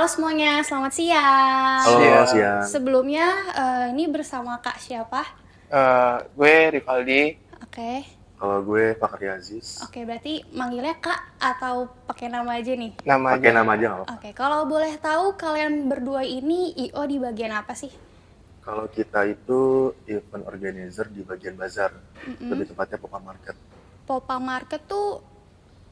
Halo semuanya, selamat siang. Halo, Siap. siang. Sebelumnya, ini bersama Kak siapa? Gue Rivaldi. Oke, Kalau gue Fakri Aziz. oke berarti manggilnya Kak atau pakai nama aja nih? Nama Pakai aja. nama aja nggak apa-apa. Oke, kalau boleh tahu kalian berdua ini IO di bagian apa sih? Kalau kita itu event organizer di bagian bazar, lebih tepatnya Popa Market. Popa Market tuh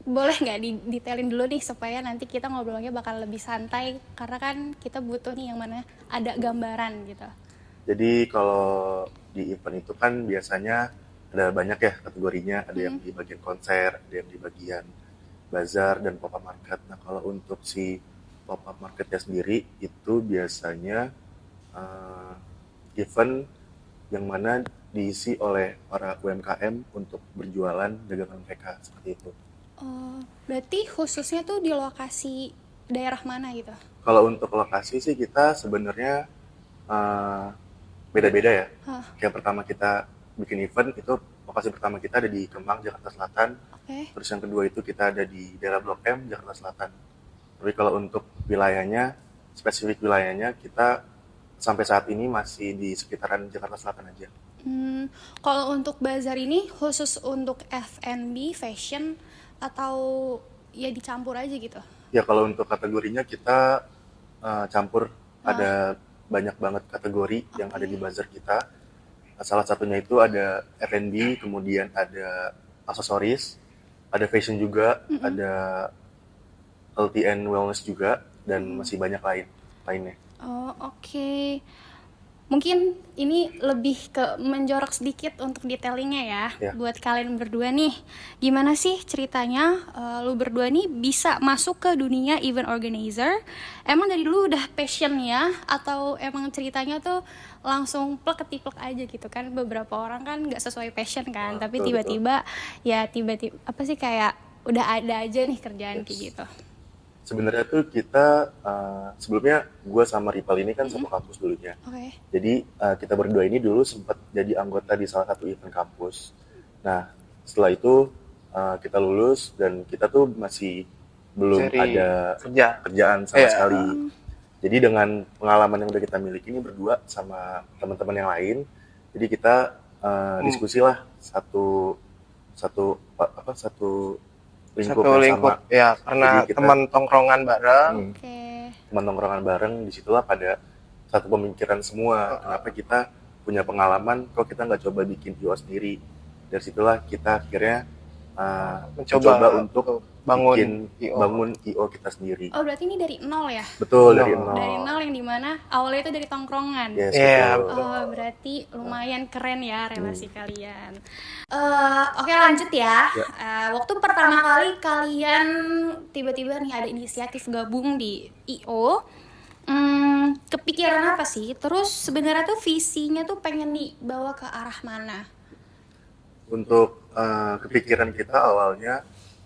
boleh nggak detailin dulu nih supaya nanti kita ngobrolnya bakal lebih santai karena kan kita butuh nih yang mana ada gambaran gitu. Jadi kalau di event itu kan biasanya ada banyak ya kategorinya, ada yang di bagian konser, ada yang di bagian bazar dan Popa Market. Nah kalau untuk si Popa Marketnya sendiri itu biasanya eh, event yang mana diisi oleh para UMKM untuk berjualan dagangan mereka seperti itu. Oh, berarti khususnya tuh di lokasi daerah mana gitu? Kalau untuk lokasi sih kita sebenarnya eh, beda-beda ya. Hah, Yang pertama kita bikin event itu lokasi pertama kita ada di Kemang, Jakarta Selatan. oke. Terus yang kedua itu kita ada di daerah Blok M, Jakarta Selatan. Tapi kalau untuk wilayahnya, spesifik wilayahnya kita sampai saat ini masih di sekitaran Jakarta Selatan aja. Kalau untuk bazar ini khusus untuk F&B, fashion, atau ya dicampur aja gitu? Ya kalau untuk kategorinya kita campur, Ah, ada banyak banget kategori yang ada di oke. bazar kita. Salah satunya itu ada F&B, kemudian ada aksesoris, ada fashion juga, ada healthy and wellness juga, dan masih banyak lainnya. Oh, oke. Mungkin ini lebih ke menjorok sedikit untuk detailingnya ya. Ya, Buat kalian berdua nih, gimana sih ceritanya lu berdua nih bisa masuk ke dunia event organizer? Emang dari dulu udah passion ya? Atau emang ceritanya tuh langsung plek ketiplek aja gitu kan? Beberapa orang kan nggak sesuai passion kan, tapi betul betul. tiba-tiba ya tiba-tiba apa sih kayak udah ada aja nih kerjaan kayak Yes. gitu. Sebenarnya tuh kita sebelumnya gue sama Ripal ini kan satu kampus dulunya. Oke. Jadi kita berdua ini dulu sempat jadi anggota di salah satu event kampus. Nah setelah itu kita lulus dan kita tuh masih belum Cari ada kerja. kerjaan sama Iya. sekali. Jadi dengan pengalaman yang udah kita miliki ini berdua sama teman-teman yang lain, jadi kita diskusi lah satu satu satu lingkup Satu yang lingkup sama. ya, Jadi karena kita teman tongkrongan bareng. Oke. teman tongkrongan bareng, disitulah pada satu pemikiran semua. Kenapa kita punya pengalaman, kok kita nggak coba bikin IO sendiri? Dari situlah kita akhirnya mencoba untuk bangun bangun IO. IO kita sendiri. Oh, berarti ini dari nol ya? Betul, dari Nol. Dari nol. nol yang dimana awalnya itu dari tongkrongan. Yes, Iya, betul. betul. Oh, berarti lumayan keren ya relasi kalian. Oke, lanjut ya. Ya. Waktu pertama kali kalian tiba-tiba nih ada inisiatif gabung di IO, kepikiran apa sih? Terus sebenarnya tuh visinya tuh pengen dibawa ke arah mana? Untuk kepikiran kita awalnya,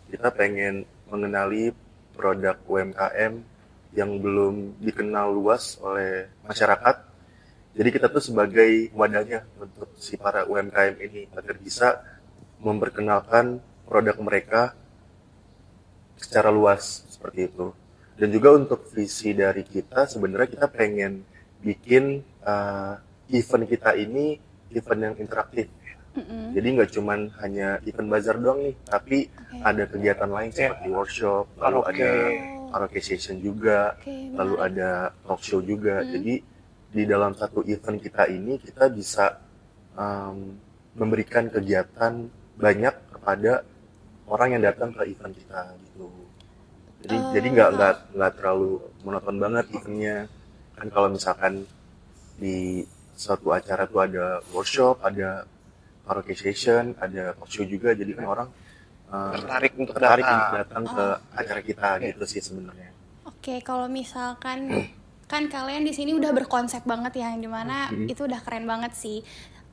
kita pengen mengenali produk UMKM yang belum dikenal luas oleh masyarakat. Jadi kita tuh sebagai wadahnya untuk si para UMKM ini agar bisa memperkenalkan produk mereka secara luas seperti itu. Dan juga untuk visi dari kita sebenarnya kita pengen bikin event kita ini event yang interaktif. Jadi nggak cuman hanya event bazar doang nih, tapi ada kegiatan lain seperti workshop, lalu Karaoke. ada karaoke session juga, Oke, lalu menarik. ada talk show juga. Jadi di dalam satu event kita ini kita bisa memberikan kegiatan banyak kepada orang yang datang ke event kita gitu. Jadi nggak terlalu monoton banget eventnya. Kan kalau misalkan di suatu acara tuh ada workshop, ada karaoke session, ada talk show juga, jadi kan orang Tertarik untuk untuk datang. datang ke acara kita gitu sih sebenarnya. Oke, kalau misalkan kan kalian di sini udah berkonsep banget ya, yang dimana itu udah keren banget sih.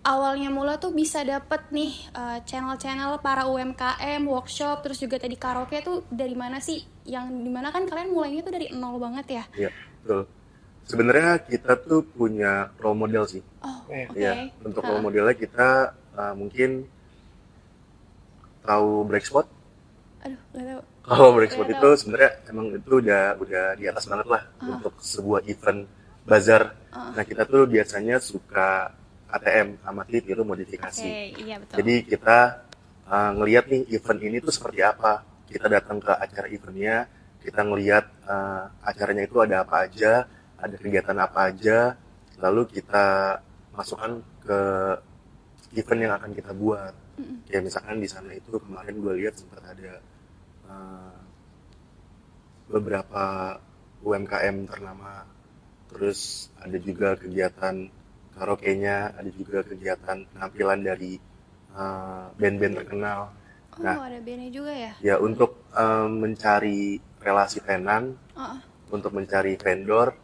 Awalnya mula tuh bisa dapet nih channel-channel para UMKM, workshop, terus juga tadi karaoke tuh dari mana sih? Yang dimana kan kalian mulainya tuh dari nol banget ya? Iya, betul. Sebenarnya kita tuh punya role model sih. Oh, Iya. oke. Ya, untuk role modelnya kita mungkin tahu Blackspot. Aduh, nggak tahu. Kalau berekspor Nggak itu tahu. sebenarnya emang itu udah di atas banget lah untuk sebuah event bazar. Nah, kita tuh biasanya suka ATM, amati tiru Oke, modifikasi. iya betul. Jadi kita ngelihat nih event ini tuh seperti apa. Kita datang ke acara eventnya, kita ngelihat acaranya itu ada apa aja, ada kegiatan apa aja, lalu kita masukkan ke event yang akan kita buat. Kayak misalkan di sana itu kemarin gue lihat sempat ada uh, beberapa UMKM ternama, terus ada juga kegiatan karaoke-nya, ada juga kegiatan penampilan dari band-band terkenal. Nah, Oh, ada bandnya juga ya? ya untuk mencari relasi tenan, Oh, untuk mencari vendor,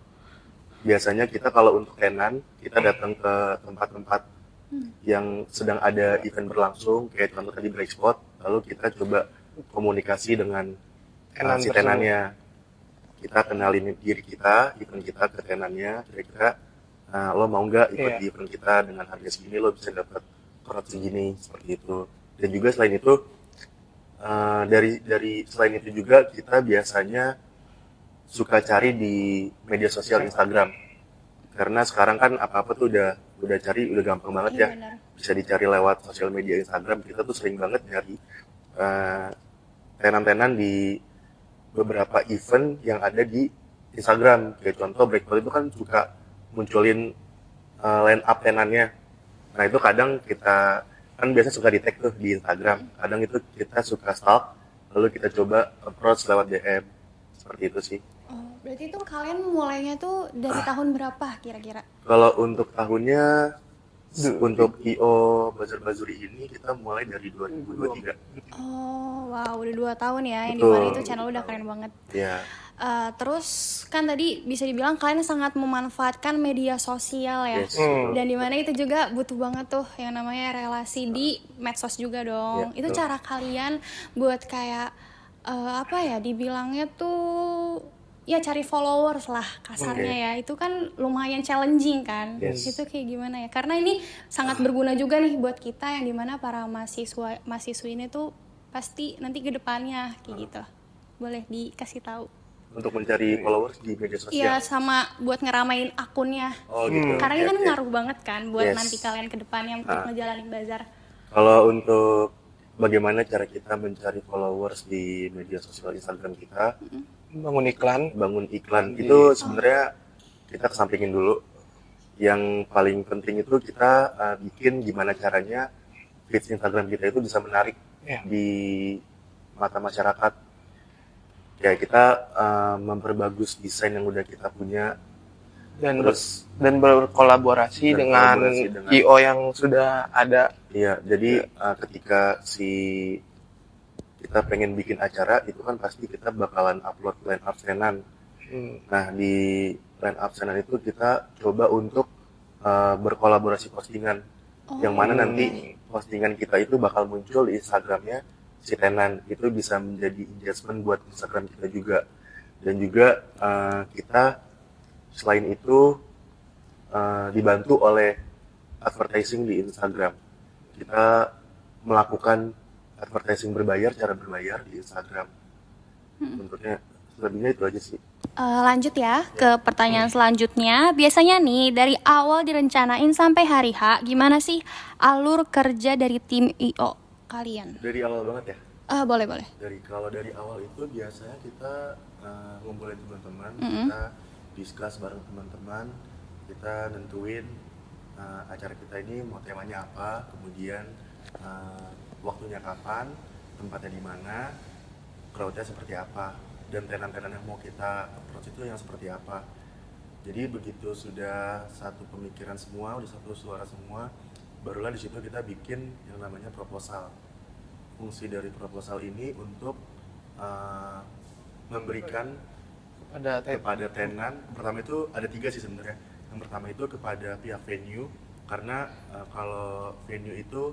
biasanya kita kalau untuk tenan, kita datang ke tempat-tempat yang sedang ada event berlangsung, kayak contoh tadi Breakspot, lalu kita coba komunikasi dengan Tenan si tersebut. tenannya. Kita kenalin diri kita, event kita ke tenannya, kira-kira lo mau nggak ikut Iya. di event kita dengan harga segini, lo bisa dapat crowd segini, seperti itu. Dan juga selain itu, dari selain itu juga kita biasanya suka cari di media sosial Instagram, karena sekarang kan apa-apa tuh udah cari udah gampang banget iya ya, benar. bisa dicari lewat sosial media Instagram. Kita tuh sering banget nyari eh, tenan-tenan di beberapa event yang ada di Instagram. Kayak contoh Breakfast itu kan suka munculin line up tenannya. Nah itu kadang kita kan biasa suka di tag tuh di Instagram. Kadang itu kita suka stalk, lalu kita coba approach lewat DM. Seperti itu sih. Oh, berarti itu kalian mulainya tuh dari tahun berapa kira-kira? Kalau untuk tahunnya, untuk IO Bazar Bazuri ini kita mulai dari 2023. Oh, wow, udah 2 tahun ya, yang Betul. dimana itu channel udah keren banget. Ya, Terus kan tadi bisa dibilang kalian sangat memanfaatkan media sosial ya, yes. Betul. dan dimana itu juga butuh banget tuh yang namanya relasi di medsos juga dong. Ya, Itu betul. cara kalian buat kayak apa ya, dibilangnya tuh ya cari followers lah kasarnya Oke. ya. Itu kan lumayan challenging kan. Yes. Itu kayak gimana ya? Karena ini sangat berguna juga nih buat kita yang dimana para mahasiswi ini tuh pasti nanti ke depannya kayak gitu. Boleh dikasih tahu. Untuk mencari followers di media Iya, sosial. sama buat ngeramain akunnya. Oh gitu. Karena ini Oke, kan oke. ngaruh banget kan buat Yes. nanti kalian ke depannya untuk ngejalanin bazar. Kalau untuk bagaimana cara kita mencari followers di media sosial Instagram kita, Bangun iklan. bangun iklan itu sebenarnya kita kesampingin dulu. Yang paling penting itu kita bikin gimana caranya feed Instagram kita itu bisa menarik Ya. di mata masyarakat. Ya kita memperbagus desain yang udah kita punya, dan terus berkolaborasi Dan dengan kolaborasi dengan- IO yang sudah ada. ya jadi ketika kita pengen bikin acara itu kan pasti kita bakalan upload line up tenan. Nah di line up tenan itu kita coba untuk berkolaborasi postingan, yang mana nanti postingan kita itu bakal muncul di Instagramnya si tenan. Itu bisa menjadi engagement buat Instagram kita juga. Dan juga kita selain itu dibantu oleh advertising di Instagram. Kita melakukan advertising berbayar, cara berbayar di Instagram. Bentuknya lebihnya itu aja sih. Lanjut ya ke pertanyaan selanjutnya. Biasanya nih dari awal direncanain sampai hari H, gimana sih alur kerja dari tim IO kalian? Dari awal banget ya. Boleh. Kalau dari awal itu biasanya kita ngumpulin teman-teman, kita discuss bareng teman-teman, kita nentuin acara kita ini mau temanya apa, kemudian waktunya kapan, tempatnya di mana, crowdnya seperti apa, dan tenan-tenan yang mau kita approach itu yang seperti apa. Jadi begitu sudah satu pemikiran semua, udah satu suara semua, barulah di situ kita bikin yang namanya proposal. Fungsi dari proposal ini untuk memberikan kepada tenan. Pertama itu ada 3 sih sebenarnya. Yang pertama itu kepada pihak venue, karena kalau venue itu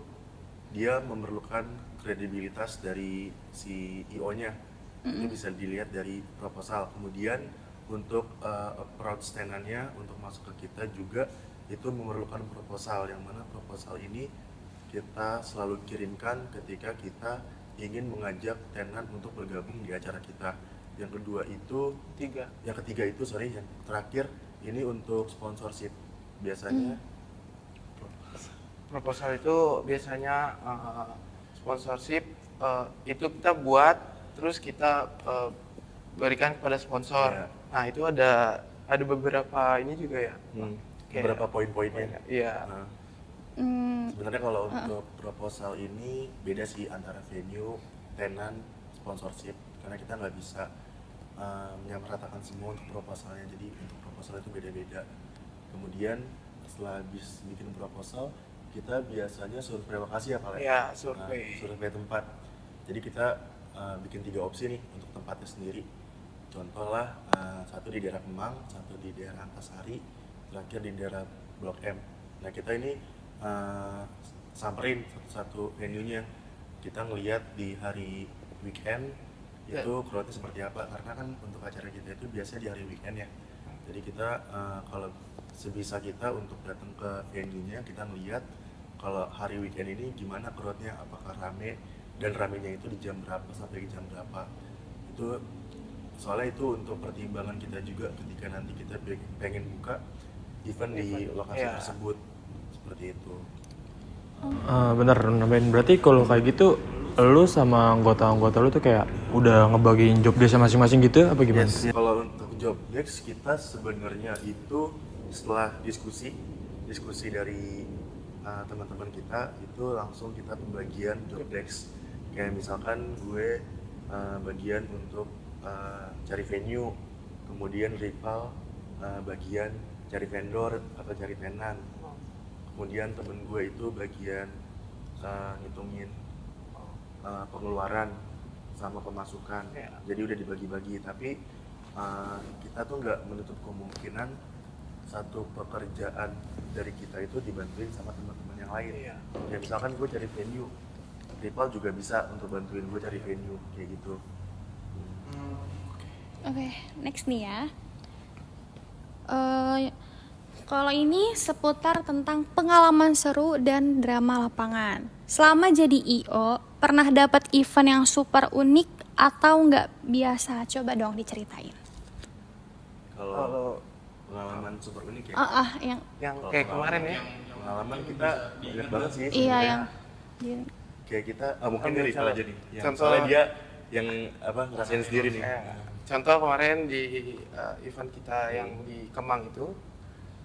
dia memerlukan kredibilitas dari si IO-nya. Itu bisa dilihat dari proposal. Kemudian untuk approach tenannya untuk masuk ke kita juga itu memerlukan proposal, yang mana proposal ini kita selalu kirimkan ketika kita ingin mengajak tenan untuk bergabung di acara kita. Yang kedua itu yang ketiga itu yang terakhir ini untuk sponsorship. Biasanya Proposal itu biasanya sponsorship itu kita buat terus kita berikan kepada sponsor. Iya. Nah itu ada beberapa ini juga ya. Kayak- beberapa poin-poinnya. Iya. Nah, Hmm, sebenarnya kalau untuk proposal ini beda sih antara venue, tenan, sponsorship, karena kita nggak bisa menyamaratakan semua untuk proposalnya. Jadi untuk proposal itu beda-beda. Kemudian setelah habis bikin proposal, kita biasanya survei lokasi ya kalian. Iya, survei. Survei tempat. Jadi kita bikin 3 opsi nih untuk tempatnya sendiri. Contoh lah, satu di daerah Kemang, satu di daerah Antasari, terakhir di daerah Blok M. Nah kita ini samperin satu-satu venue-nya. Kita ngeliat di hari weekend itu crowd-nya seperti apa, karena kan untuk acara kita itu biasanya di hari weekend ya. Jadi kita kalau sebisa kita untuk datang ke venue-nya, kita ngeliat kalau hari weekend ini gimana crowd-nya, apakah rame, dan ramenya itu di jam berapa sampai jam berapa. Itu soalnya itu untuk pertimbangan kita juga ketika nanti kita pengen buka event di lokasi Iya. tersebut, seperti itu. Bener, nambahin berarti kalau kayak gitu lu sama anggota-anggota lu tuh kayak udah ngebagiin job desk masing-masing gitu apa gimana? Yes, kalau untuk job desk kita sebenarnya itu setelah diskusi dari teman-teman kita itu langsung kita pembagian job desk. Kayak misalkan gue bagian untuk cari venue, kemudian rival bagian cari vendor atau cari tenan, kemudian temen gue itu bagian ngitungin pengeluaran sama pemasukan. Ya. Jadi udah dibagi-bagi, tapi kita tuh nggak menutup kemungkinan satu pekerjaan dari kita itu dibantuin sama teman-teman yang lain. Iya. Ya misalkan gue cari venue, rival juga bisa untuk bantuin gue cari venue kayak gitu. Oke, next nih ya. Kalau ini seputar tentang pengalaman seru dan drama lapangan. Selama jadi IO, pernah dapat event yang super unik atau nggak biasa? Coba dong diceritain. Kalau Kalau pengalaman super unik ya. Yang yang Kalau kayak kemarin ya. Pengalaman kita banyak banget sih. iya sebenarnya. yang Kayak kita mungkin Ambil dari contoh. aja nih. Yang Contoh. soalnya dia yang ngerasain sendiri nih. Contoh kemarin di event kita yang di Kemang itu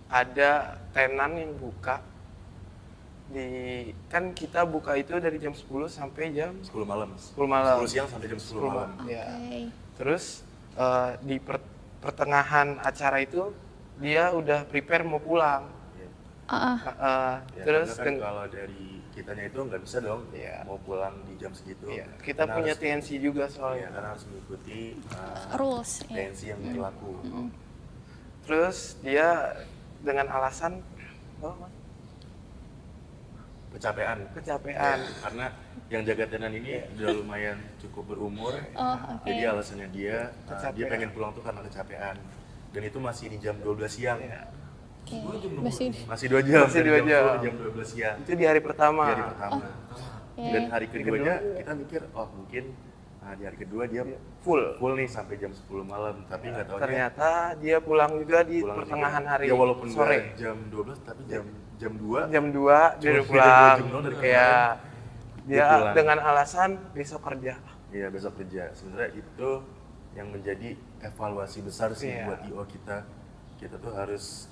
ada tenan yang buka kan kita buka itu dari jam 10 sampai jam 10 malam. 10 malam. 10 siang sampai jam 10 malam. Ya. Oke. Terus di pertengahan acara itu dia udah prepare mau pulang. Ya, Terus karena kan kalau dari kitanya itu nggak bisa dong Iya. mau pulang di jam segitu. iya, kita Karena punya harus- TNC juga Iya, soalnya. karena harus mengikuti Rules, ya. TNC yang berlaku. Terus dia dengan alasan Kecapean. kecapean. Ya, karena yang jaga tenan ini udah lumayan cukup berumur. Oh, oke. Jadi alasannya dia Kecapean. pengen pulang tuh karena kecapean. Dan itu masih di jam 12 siang. Iya. Oke. Masih Masih 2 jam. Masih dari 2 jam jam. 10 jam 12 siang. Itu di hari pertama. Di hari pertama. Oke. Dan hari keduanya kita mikir, oh mungkin di hari kedua dia full nih sampai jam 10 malam. Tapi nggak tahu Ternyata dia pulang juga di pertengahan hari Ya walaupun sore. nggak jam 12 tapi jam 2 Jam 2 dia udah Cuma beda pulang. 2 jam doang dari Kayak kemarin. dia Dia pulang. dengan alasan besok kerja. Iya besok kerja. Sebenarnya itu yang menjadi evaluasi besar sih Iya. buat IO kita. Kita tuh harus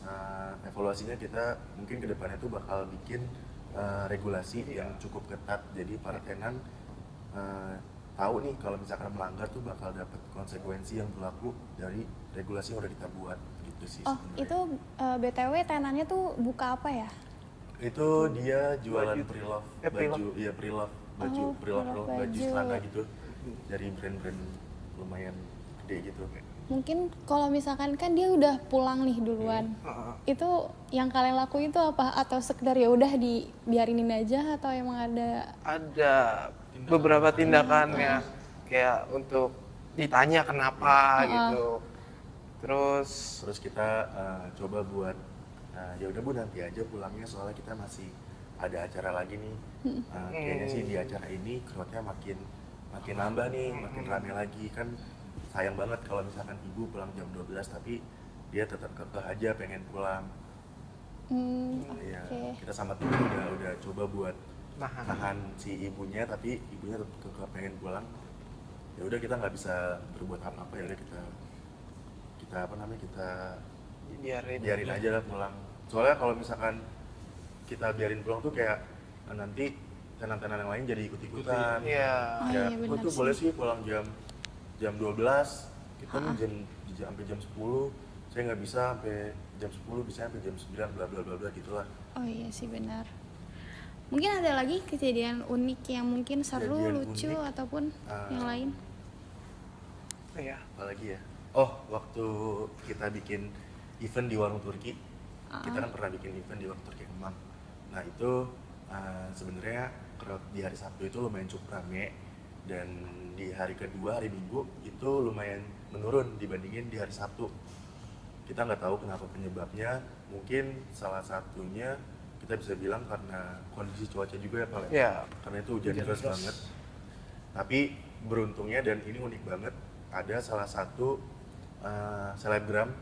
evaluasinya kita mungkin kedepannya tuh bakal bikin regulasi yang cukup ketat. Jadi para tenan tahu nih kalau misalkan melanggar tuh bakal dapat konsekuensi yang berlaku dari regulasi yang udah kita buat gitu sih. Oh, sebenarnya. itu BTW tenannya tuh buka apa ya? Itu dia jualan pre-love pre-love. baju, iya pre-love baju, Oh, pre-love pre-love baju baju. celana gitu dari brand-brand lumayan gede gitu. Mungkin kalau misalkan kan dia udah pulang nih duluan. Itu yang kalian lakuin itu apa? Atau sekedar ya udah dibiarinin aja atau emang ada Ada beberapa tindakan ya kayak untuk ditanya kenapa gitu. Terus Terus kita coba buat ya udah Bu nanti aja pulangnya soalnya kita masih ada acara lagi nih. Kayaknya sih di acara ini crowd-nya makin makin nambah nih, makin rame lagi kan. Sayang banget kalau misalkan ibu pulang jam 12 tapi dia tetap kekeh aja pengen pulang. Ya, Oke. kita sama tim udah coba buat Nahan. nahan si ibunya, tapi ibunya tetap kekeh pengen pulang. Ya udah kita nggak bisa berbuat apa-apa, ya udah kita apa namanya, kita biarin aja lah pulang. Soalnya kalau misalkan kita biarin pulang tuh kayak nanti tenan-tenan yang lain jadi ikut-ikutan. Iya. Oh Ya, iya, "Oh, benar tuh sih. boleh sih pulang jam 12, kita nih sampai jam 10, saya nggak bisa sampai jam 10, bisa sampai jam 9, bla bla bla bla gitulah." Oh iya sih, benar. Mungkin ada lagi kejadian unik yang mungkin seru, Kejadian lucu, unik, ataupun yang lain. Iya. Apalagi ya? Oh, waktu kita bikin event di warung Turki, kita kan pernah bikin event di warung Turki Kemang. Nah itu sebenarnya crowd di hari Sabtu itu lumayan cukup rame, dan di hari kedua, hari Minggu itu lumayan menurun dibandingin di hari Sabtu. Kita nggak tahu kenapa penyebabnya, mungkin salah satunya kita bisa bilang karena kondisi cuaca juga ya Pak. Iya. Karena itu hujan deras banget. Tapi beruntungnya, dan ini unik banget, ada salah satu selebgram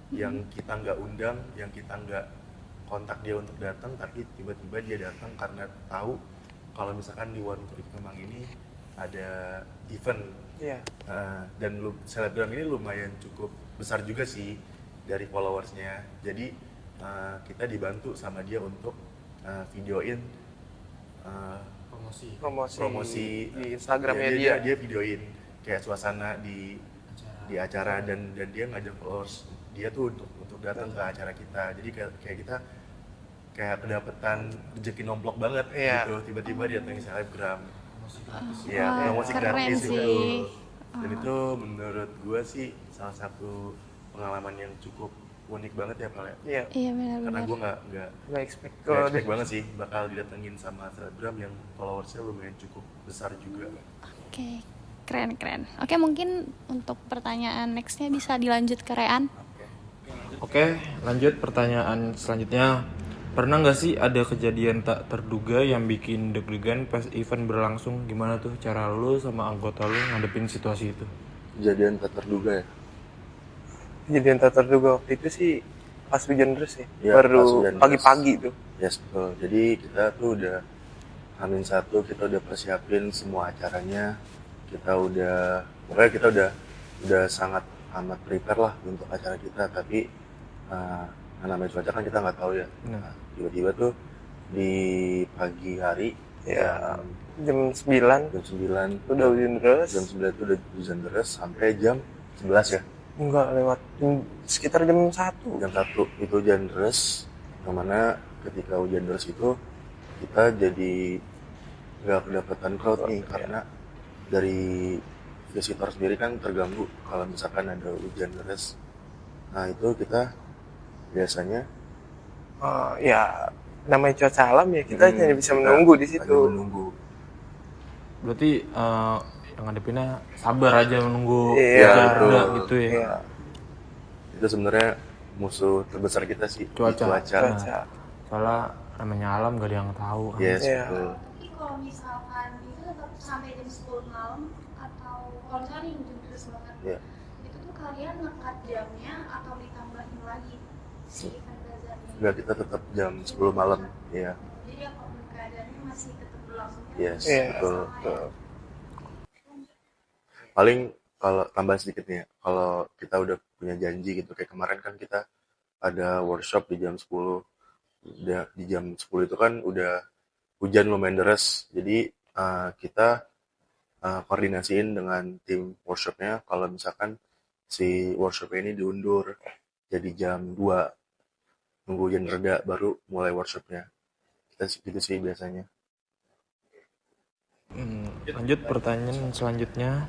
yang kita nggak undang, yang kita nggak kontak dia untuk datang, tapi tiba-tiba dia datang karena tahu kalau misalkan di warung Turki Kemang ini ada event. Iya. Dan selebgram ini lumayan cukup besar juga sih dari followersnya. Jadi kita dibantu sama dia untuk videoin promosi di Instagramnya dia. dia. Dia videoin kayak suasana di acara, dan dia ngajak followers dia tuh untuk datang ke acara kita. Jadi kayak kita kayak kedapetan rezeki nomplok banget. Iya. Gitu, tiba-tiba dia datangin selebgram. Iya, Wah, promosi keren gratis sih. itu. Dan itu menurut gue sih salah satu pengalaman yang cukup unik banget ya Pak. Iya. Iya, Karena benar-benar. gue nggak Nggak expect expect banget sih bakal didatengin sama selebgram yang followersnya lumayan cukup besar juga. Oke, keren. Oke, mungkin untuk pertanyaan nextnya bisa dilanjut ke Rean. Oke, lanjut pertanyaan selanjutnya. Pernah nggak sih ada kejadian tak terduga yang bikin deg-degan pas event berlangsung? Gimana tuh cara lu sama anggota lu ngadepin situasi itu? Kejadian tak terduga ya. Kejadian tak terduga waktu itu sih pas hujan deras ya. Iya, Baru pas hujan deras. pagi-pagi tuh. Yes, betul. Jadi kita tuh udah H-1, kita udah persiapin semua acaranya. Pokoknya kita udah sangat amat prepare lah untuk acara kita. Tapi namanya cuaca kan kita nggak tahu ya. Nah. Tiba-tiba tuh di pagi hari, Ya, jam 9 jam 9 udah hujan deras. jam 9 itu udah hujan deras sampai jam 11 ya. Enggak, lewat sekitar jam 1. Jam 1 itu hujan deras, yang mana ketika hujan deras itu kita jadi nggak kedapatan crowd nih, karena dari visitor sendiri kan terganggu kalau misalkan ada hujan deras. Nah itu kita biasanya Ya, namanya cuaca alam ya, kita hanya bisa kita menunggu di hanya situ. menunggu. Berarti yang ngadepinnya sabar aja menunggu Iya, hujan betul. reda gitu ya. Iya, Itu sebenarnya musuh terbesar kita sih, di Cuaca. cuaca. Soalnya namanya alam gak ada yang tahu kan. Yes, Iya. betul. Tapi kalau misalkan itu tetap sampai jam 10 malam, atau kalau misalkan yang jam deras banget, Iya. itu tuh kalian ngekat jamnya atau ditambahin lagi si event bazarnya? Enggak, kita tetap jam 10 malam. Iya. Jadi apapun keadaannya masih tetap berlangsung. Yes, Iya, betul. betul. Paling kalau tambah sedikit nih ya, kalau kita udah punya janji gitu, kayak kemarin kan kita ada workshop di jam 10. Di jam 10 itu kan udah hujan lumayan deras, jadi kita koordinasiin dengan tim workshopnya kalau misalkan si workshop ini diundur jadi jam 2, nunggu hujan reda baru mulai workshopnya. Kita gitu sih biasanya. Lanjut pertanyaan selanjutnya.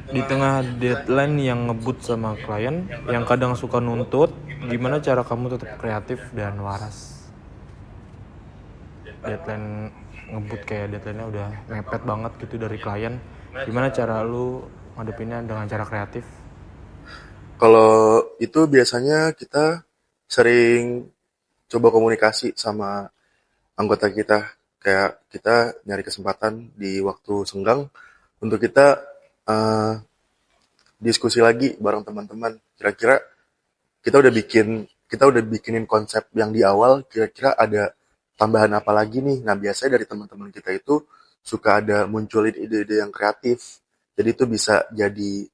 Di tengah deadline yang ngebut sama klien yang kadang suka nuntut, gimana cara kamu tetap kreatif dan waras? Deadline ngebut, kayak deadline-nya udah mepet banget gitu dari klien. Gimana cara lu ngadepinnya dengan cara kreatif? Kalau itu biasanya kita sering coba komunikasi sama anggota kita. kayak kita nyari kesempatan di waktu senggang untuk kita diskusi lagi bareng teman-teman. Kira-kira kita udah bikinin konsep yang di awal, kira-kira ada tambahan apa lagi nih. Nah, biasanya dari teman-teman kita itu suka ada munculin ide-ide yang kreatif. Jadi itu bisa jadi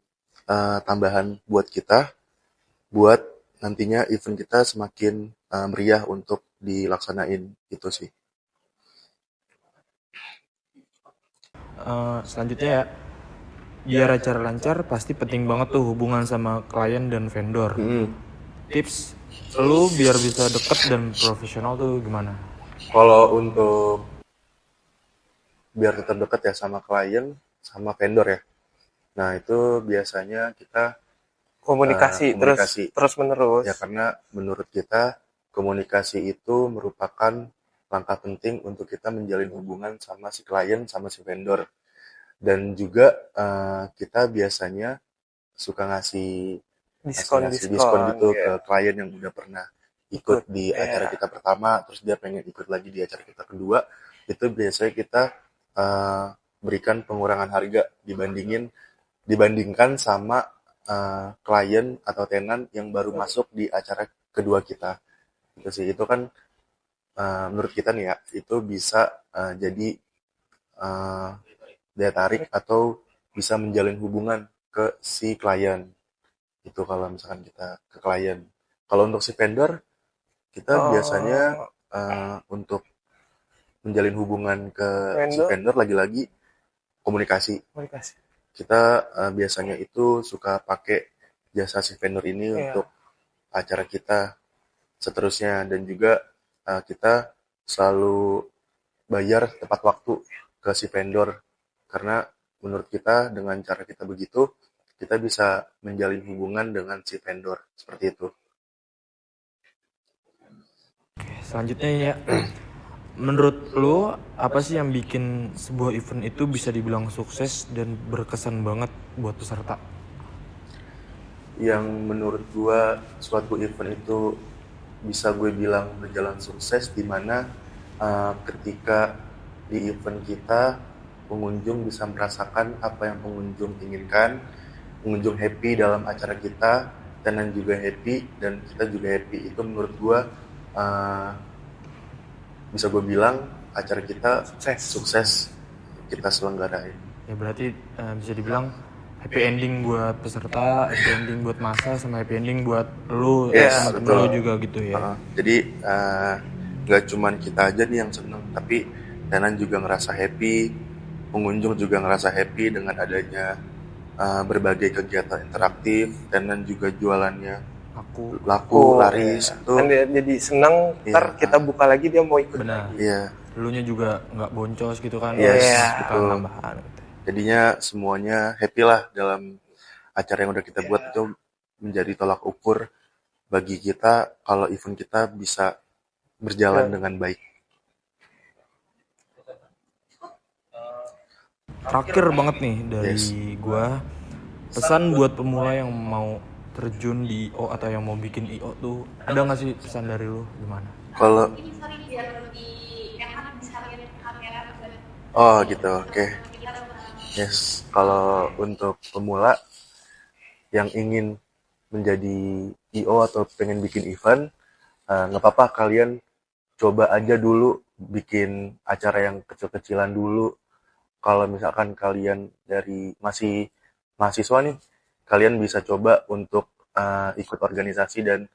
tambahan buat kita, buat nantinya event kita semakin meriah untuk dilaksanain gitu sih. Selanjutnya ya, biar acara lancar pasti penting banget tuh hubungan sama klien dan vendor. Tips lu biar bisa deket dan profesional tuh gimana? Kalau untuk biar tetap dekat ya sama klien, sama vendor ya. Nah, itu biasanya kita Komunikasi komunikasi. terus menerus. Ya, karena menurut kita komunikasi itu merupakan langkah penting untuk kita menjalin hubungan sama si klien, sama si vendor. Dan juga kita biasanya suka ngasih diskon gitu ke klien yang udah pernah ikut di acara kita pertama, terus dia pengen ikut lagi di acara kita kedua, itu biasanya kita berikan pengurangan harga dibandingkan sama klien atau tenan yang baru masuk di acara kedua kita. Itu sih, itu kan menurut kita nih ya, itu bisa jadi daya tarik atau bisa menjalin hubungan ke si klien. Itu kalau misalkan kita ke klien. Kalau untuk si vendor, kita biasanya untuk menjalin hubungan ke si vendor lagi-lagi komunikasi. Kita biasanya itu suka pakai jasa si vendor ini untuk acara kita seterusnya, dan juga kita selalu bayar tepat waktu ke si vendor, karena menurut kita dengan cara kita begitu kita bisa menjalin hubungan dengan si vendor seperti itu. Selanjutnya ya, menurut lu apa sih yang bikin sebuah event itu bisa dibilang sukses dan berkesan banget buat peserta? Yang menurut gua suatu event itu bisa gue bilang berjalan sukses di mana ketika di event kita pengunjung bisa merasakan apa yang pengunjung inginkan, pengunjung happy dalam acara kita, tenan juga happy, dan kita juga happy. Itu menurut gua bisa gue bilang acara kita sukses kita selenggarain. Ya berarti bisa dibilang happy ending buat peserta, happy ending buat masa, sama happy ending buat lu, teman-teman lu juga gitu ya. Jadi nggak cuman kita aja nih yang seneng, tapi tenan juga ngerasa happy, pengunjung juga ngerasa happy dengan adanya berbagai kegiatan interaktif, tenan juga jualannya laku laris itu kan dia jadi seneng, ntar kita buka lagi dia mau ikut. Benar. Iya. Elunya juga nggak boncos gitu kan. Kita tambahan gitu. Jadinya semuanya happy lah dalam acara yang udah kita buat. Itu menjadi tolak ukur bagi kita kalau event kita bisa berjalan dengan baik. Terakhir banget nih dari gua, pesan buat pemula yang mau terjun di IO atau yang mau bikin IO tuh, ada nggak sih pesan dari lu gimana? Kalau Ini sorry biar lebih enak bisa lihat kamera. gitu, oke. Yes, kalau untuk pemula yang ingin menjadi IO atau pengen bikin event, nggak apa-apa kalian coba aja dulu bikin acara yang kecil-kecilan dulu. Kalau misalkan kalian dari masih mahasiswa nih, kalian bisa coba untuk ikut organisasi dan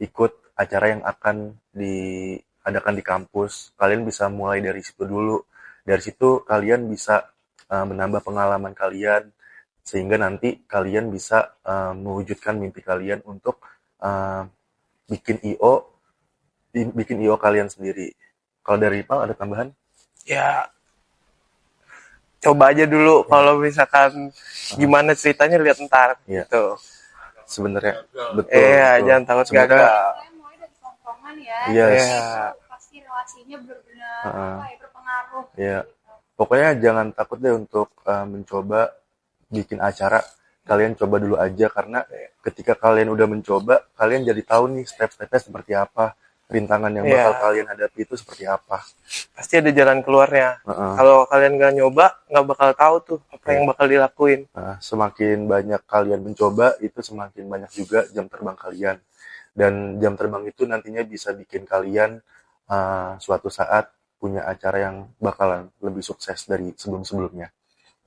ikut acara yang akan diadakan di kampus. Kalian bisa mulai dari situ dulu. Dari situ kalian bisa menambah pengalaman kalian, sehingga nanti kalian bisa mewujudkan mimpi kalian untuk bikin IO kalian sendiri. Kalau dari Ipal ada tambahan? Ya, coba aja dulu. Kalau misalkan gimana ceritanya lihat ntar gitu. Sebenarnya betul. Jangan takut gagal. Kalian mulai dari tongkrongan ya. Yes. Pasti relasinya benar-benar berpengaruh. Ya. Pokoknya jangan takut deh untuk mencoba bikin acara. Kalian coba dulu aja, karena ketika kalian udah mencoba, kalian jadi tahu nih step-stepnya seperti apa. rintangan yang Iya. bakal kalian hadapi itu seperti apa. Pasti ada jalan keluarnya. Heeh. Kalau kalian nggak nyoba, nggak bakal tahu tuh apa yang bakal dilakuin. Nah, semakin banyak kalian mencoba, itu semakin banyak juga jam terbang kalian. Dan jam terbang itu nantinya bisa bikin kalian suatu saat punya acara yang bakalan lebih sukses dari sebelum-sebelumnya.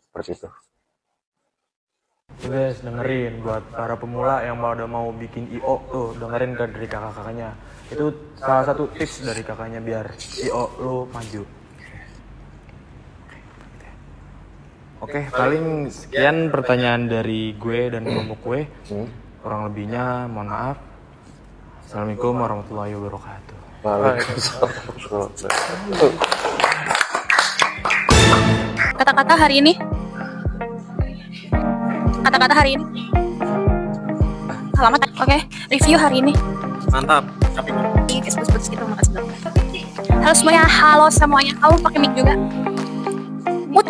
Seperti itu. Tuh guys, dengerin buat para pemula yang udah mau bikin IO tuh, dengerin kan dari kakak-kakaknya. Itu salah satu tips dari kakaknya biar IO lu maju. Oke, paling sekian pertanyaan dari gue dan kelompok gue. Kurang lebihnya mohon maaf. Assalamualaikum warahmatullahi wabarakatuh. Waalaikumsalam. Kata-kata hari ini. Kata-kata hari ini. Alamat. Oke, review hari ini. Mantap. Putus-putus gitu, makasih banget. Halo semuanya, halo semuanya. Kamu pakai mic juga? Mut.